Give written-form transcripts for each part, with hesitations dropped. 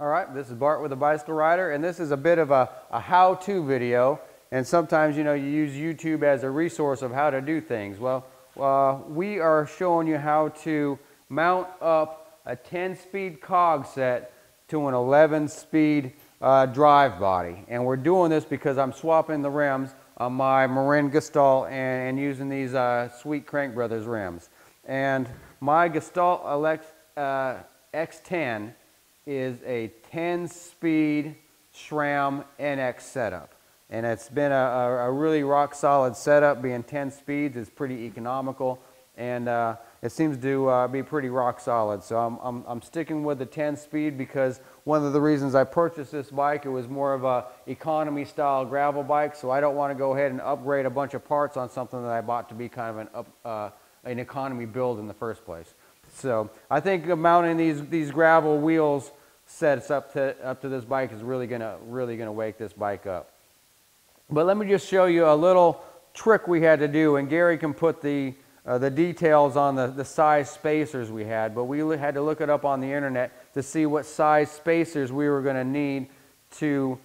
Alright, this is Bart with a Bicycle Rider, and this is a bit of a how-to video. And sometimes, you use YouTube as a resource of how to do things. Well, we are showing you how to mount up a 10-speed cog set to an 11-speed drive body. And we're doing this because I'm swapping the rims on my Marin Gestalt and using these sweet Crank Brothers rims. And my Gestalt X10 is a 10-speed SRAM NX setup. And it's been a really rock solid setup. Being 10 speeds is pretty economical, and it seems to be pretty rock solid. So I'm sticking with the 10 speed because one of the reasons I purchased this bike, it was more of a economy style gravel bike, so I don't want to go ahead and upgrade a bunch of parts on something that I bought to be kind of an economy build in the first place. So I think mounting these gravel wheels sets up to this bike is really gonna wake this bike up. But let me just show you a little trick we had to do, and Gary can put the details on the size spacers we had, but we had to look it up on the internet to see what size spacers we were going to need to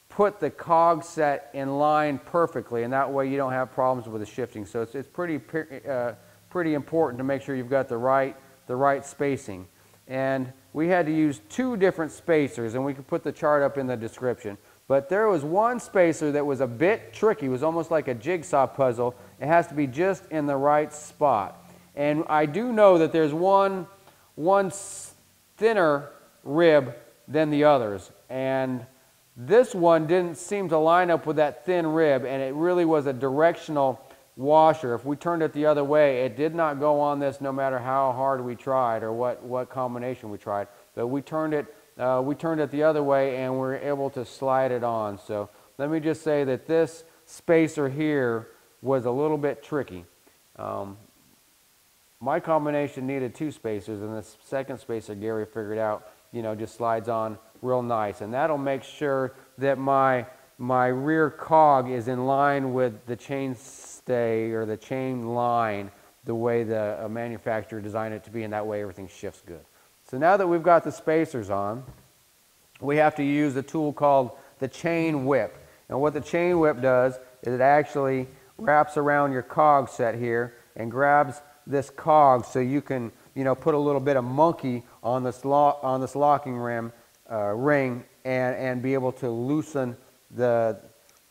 put the cog set in line perfectly, and that way you don't have problems with the shifting. So it's pretty important to make sure you've got the right spacing. And we had to use 2 different spacers, and we can put the chart up in the description. But there was one spacer that was a bit tricky. It was almost like a jigsaw puzzle. It has to be just in the right spot. And I do know that there's one thinner rib than the others. And this one didn't seem to line up with that thin rib, and it really was a directional washer. If we turned it the other way, it did not go on this no matter how hard we tried or what combination we tried. But we turned it the other way and we were able to slide it on. So let me just say that this spacer here was a little bit tricky. My combination needed 2 spacers, and this second spacer Gary figured out, just slides on real nice. And that'll make sure that my rear cog is in line with the chainstay or the chain line the way the manufacturer designed it to be, and that way everything shifts good. So now that we've got the spacers on, we have to use a tool called the chain whip. And what the chain whip does is it actually wraps around your cog set here and grabs this cog so you can, put a little bit of monkey on this locking ring and be able to loosen the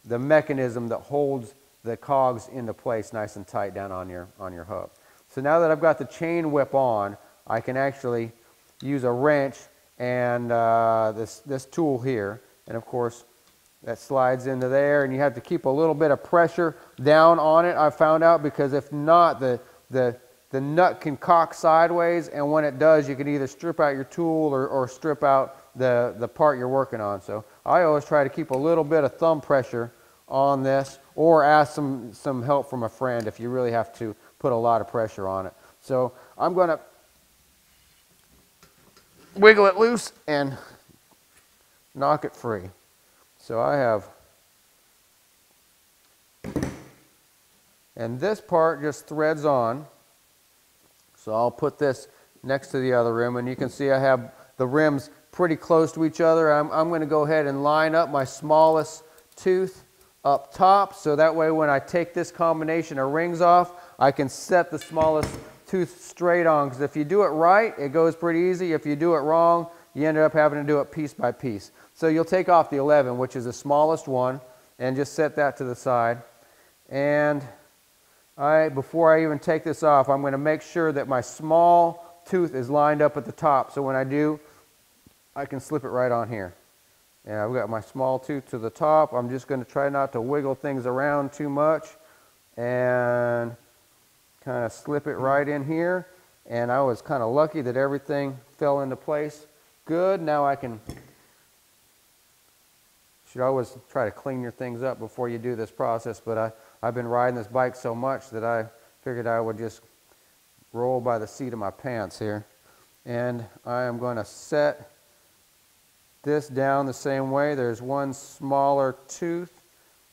mechanism that holds the cogs into place nice and tight down on your hub. So now that I've got the chain whip on, I can actually use a wrench and this tool here, and of course that slides into there, and you have to keep a little bit of pressure down on it, I found out, because if not, the nut can cock sideways, and when it does, you can either strip out your tool or strip out the part you're working on. So I always try to keep a little bit of thumb pressure on this, or ask some help from a friend if you really have to put a lot of pressure on it. So I'm going to wiggle it loose and knock it free. So I have, and this part just threads on. So I'll put this next to the other rim, and you can see I have the rims pretty close to each other. I'm going to go ahead and line up my smallest tooth up top, so that way when I take this combination of rings off, I can set the smallest tooth straight on, because if you do it right, it goes pretty easy. If you do it wrong, you end up having to do it piece by piece. So you'll take off the 11, which is the smallest one, and just set that to the side. And before I even take this off, I'm going to make sure that my small tooth is lined up at the top, so when I do, I can slip it right on here. And I've got my small tooth to the top. I'm just going to try not to wiggle things around too much, and kind of slip it right in here. And I was kind of lucky that everything fell into place good. Now I can, should always try to clean your things up before you do this process, but I've been riding this bike so much that I figured I would just roll by the seat of my pants here. And I am going to set this down the same way. There's one smaller tooth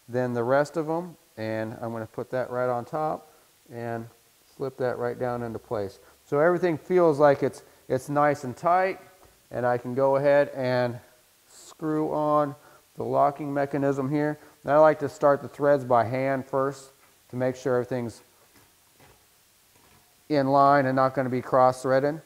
than the rest of them, and I'm going to put that right on top and slip that right down into place. So everything feels like it's nice and tight, and I can go ahead and screw on the locking mechanism here. And I like to start the threads by hand first to make sure everything's in line and not going to be cross-threaded.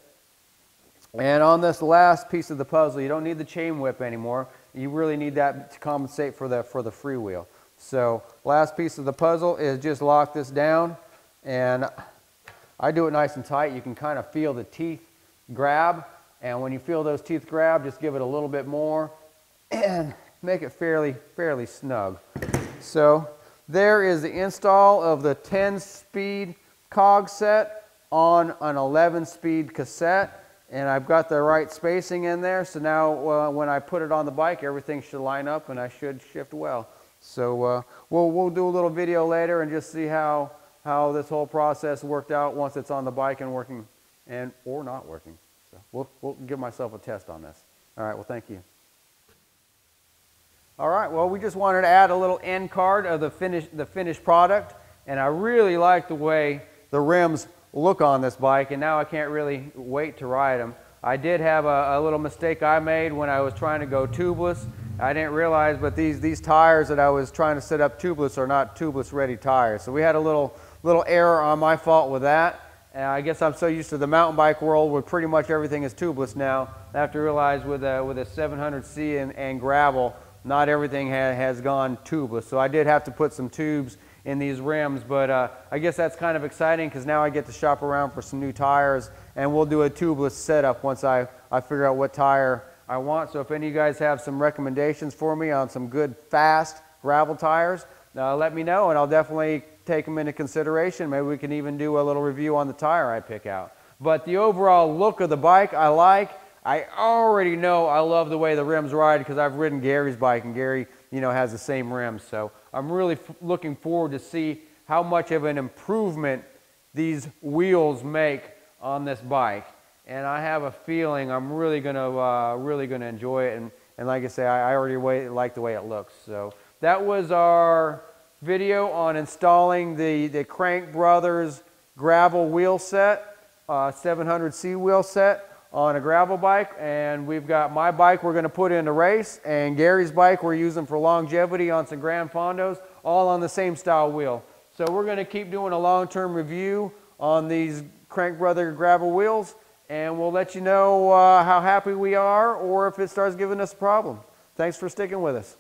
And on this last piece of the puzzle, you don't need the chain whip anymore. You really need that to compensate for the freewheel. So last piece of the puzzle is just lock this down, and I do it nice and tight. You can kind of feel the teeth grab, and when you feel those teeth grab, just give it a little bit more and make it fairly snug. So there is the install of the 10-speed cog set on an 11-speed cassette, and I've got the right spacing in there, so now when I put it on the bike, everything should line up and I should shift well. So we'll do a little video later and just see how this whole process worked out once it's on the bike and working or not working. So we'll give myself a test on this. All right, well, thank you. All right, well, we just wanted to add a little end card of the finished product, and I really like the way the rims look on this bike, and now I can't really wait to ride them. I did have a little mistake I made when I was trying to go tubeless. I didn't realize, but these tires that I was trying to set up tubeless are not tubeless ready tires. So we had a little error on my fault with that. And I guess I'm so used to the mountain bike world where pretty much everything is tubeless now. I have to realize with a 700C and gravel, not everything has gone tubeless. So I did have to put some tubes in these rims, but I guess that's kind of exciting because now I get to shop around for some new tires, and we'll do a tubeless setup once I figure out what tire I want. So if any of you guys have some recommendations for me on some good fast gravel tires, let me know, and I'll definitely take them into consideration. Maybe we can even do a little review on the tire I pick out. But the overall look of the bike I like. I already know I love the way the rims ride because I've ridden Gary's bike, and Gary, has the same rims. So I'm really looking forward to see how much of an improvement these wheels make on this bike. And I have a feeling I'm really gonna enjoy it. And like I say, I already like the way it looks. So that was our video on installing the Crank Brothers gravel wheel set, 700C wheel set on a gravel bike. And we've got my bike we're going to put in a race, and Gary's bike we're using for longevity on some Grand Fondos, all on the same style wheel. So we're going to keep doing a long-term review on these Crank Brother gravel wheels, and we'll let you know how happy we are or if it starts giving us a problem. Thanks for sticking with us.